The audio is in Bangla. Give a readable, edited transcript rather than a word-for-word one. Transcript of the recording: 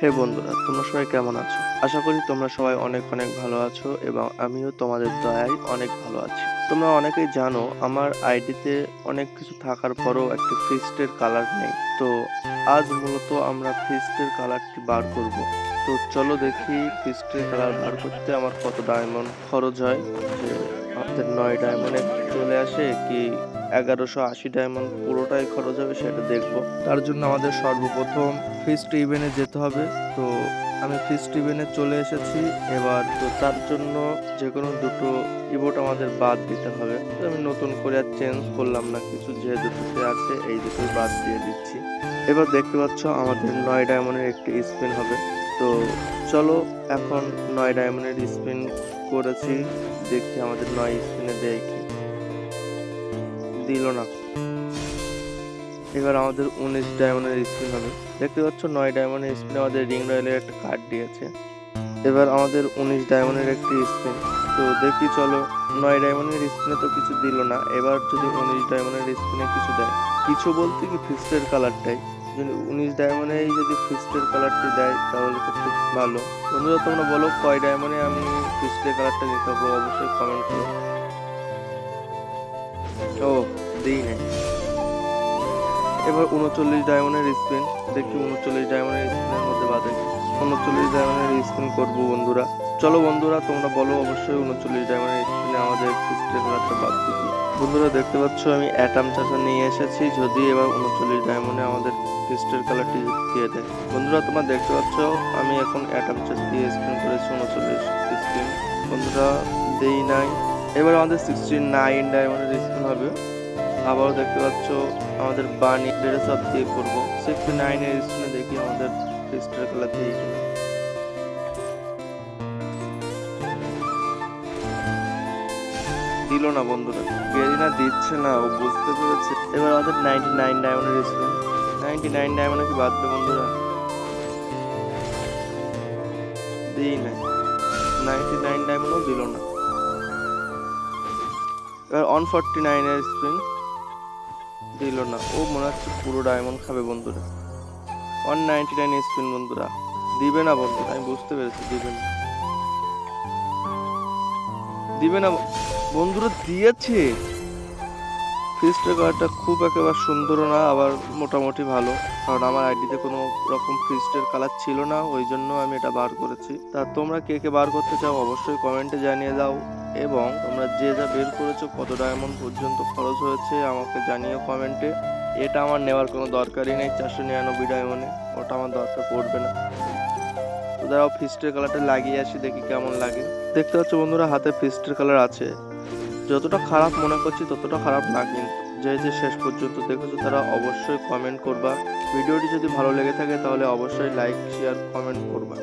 হে বন্ধুরা, তোমরা সবাই কেমন আছো? আশা করি তোমরা সবাই অনেক অনেক ভালো আছো এবং আমিও তোমাদের দয়ায় অনেক ভালো আছি। তোমরা অনেকেই জানো আমার আইডিতে অনেক কিছু থাকার পরেও একটা ফিস্টের কালার নেই। তো আজ মূলত আমরা ফিস্টের কালারটি বার করব। তো চলো দেখি ফিস্টের কালার বার করতে আমার কত ডায়মন্ড খরচ হয়, যে আমাদের 9 ডায়মন্ডে চলে আসে কি 1180 ডায়মন্ড পুরোটাই খরচ হবে সেটা দেখবো। তার জন্য আমাদের সর্বপ্রথম ফিস্ট ইভেন্টে যেতে হবে। তো আমি ফিস্ট ইভেন্টে চলে এসেছি এবার। তো তার জন্য যে কোনো দুটো ইভোট আমাদের বাদ দিতে হবে। তো আমি নতুন করে আর চেঞ্জ করলাম না কিছু, যে দুটোতে আছে এই দুটোই বাদ দিয়ে দিচ্ছি। এবার দেখতে পাচ্ছ আমাদের 9 ডায়মন্ডের একটি স্পিন হবে। তো চলো এখন 9 ডায়মন্ডের স্পিন করেছি, দেখি আমাদের 9 স্পিনে দেয় কি। দিল না। এবার আমাদের 19 ডায়মন্ডের স্পিন হবে। দেখতে পাচ্ছ 9 ডায়মন্ডের স্পিনে আমাদের রিং রয়্যালের একটা কার্ড দিয়েছে। এবার আমাদের 19 ডায়মন্ডের একটি স্পিন। তো দেখি চলো, 9 ডায়মন্ডের স্পিনে তো কিছু দিল না। এবার যদি 19 ডায়মন্ডের স্পিনে কিছু দেয়, কিছু বলতে কি ফিস্টের কালারটাই, যদি 19 ডায়মন্ডেই যদি ফিস্টের কালারটি দেয় তাহলে তো খুব ভালো। বন্ধুরা তোমরা বলো কয় ডায়মন্ডে আমি ফিস্টের কালারটা নিতে পারবো, অবশ্যই কমেন্ট করো। ও দিই নাই। এবার 39 ডায়মন্ডের স্পিন, দেখি 39 ডায়মন্ডের স্পিনের মধ্যে বাদে 39 ডায়মন্ডের স্পিন করবো বন্ধুরা। চলো বন্ধুরা তোমরা বলো অবশ্যই 39 ডায়মন্ডের স্পিনে আমাদের ফিস্টের কালারটা বাদ দিবি। বন্ধুরা দেখতে পাচ্ছ আমি অ্যাটাম চাষা নিয়ে এসেছি, যদি এবার 39 ডায়মন্ডে আমাদের ফিস্টের কালারটি দিয়ে দেয়। বন্ধুরা তোমরা দেখতে পাচ্ছ আমি এখন অ্যাটাম চাষ দিয়ে স্পিন করেছি 39 স্পিন। বন্ধুরা দেই নাই। এবার আমাদের 69 ডায়মন্ডের স্পিন হবে। আবারও দেখতে পাচ্ছ আমাদের বানি ড্রেস আপ দিয়ে করবো 69 এর স্পিনে, দেখি আমাদের ফিস্টের কালার দিয়ে কিনা। দিল না বন্ধুরা, গেরিনা দিচ্ছে না, ও বুঝতে পেরেছে। এবার আমাদের 99 ডায়মন্ডের স্পিন, 99 ডায়মন্ডে কি বাঁধবে বন্ধুরা? দিই নাই, 99 ডায়মন্ডও দিল না। এবার 149 এর স্পিন, দিল না। ও মনে হচ্ছে পুরো ডায়মন্ড খাবে বন্ধুরা। 199 স্পিন বন্ধুরা, দিবে না বন্ধুরা, আমি বুঝতে পেরেছি দিবে না। দিবে না বন্ধুরা, দিয়েছে। ফিস্টের কালারটা খুব একেবারে সুন্দর না, আবার মোটামুটি ভালো, কারণ আমার আইডিতে কোনো রকম ফিস্টের কালার ছিল না, ওই জন্য আমি এটা বার করেছি। তা তোমরা কে কে বার করতে চাও অবশ্যই কমেন্টে জানিয়ে দাও, এবং তোমরা যে যা বের করেছো কত ডায়মন্ড পর্যন্ত খরচ হয়েছে আমাকে জানিও কমেন্টে। এটা আমার নেওয়ার কোনো দরকারই নেই 499 ডায়মন্ডে, ওটা আমার দরকার পড়বে না। তো দাঁড়াও ফিস্টের কালারটা লাগিয়ে আসি, দেখি কেমন লাগে। দেখতে পাচ্ছ বন্ধুরা হাতে ফিস্টের কালার আছে। যতটা খারাপ মনে করছি ততটা খারাপ না, কিন্তু যে যে শেষ পর্যন্ত দেখেছো তারা অবশ্যই কমেন্ট করবা। ভিডিওটি যদি ভালো লেগে থাকে তাহলে অবশ্যই লাইক শেয়ার কমেন্ট করবা।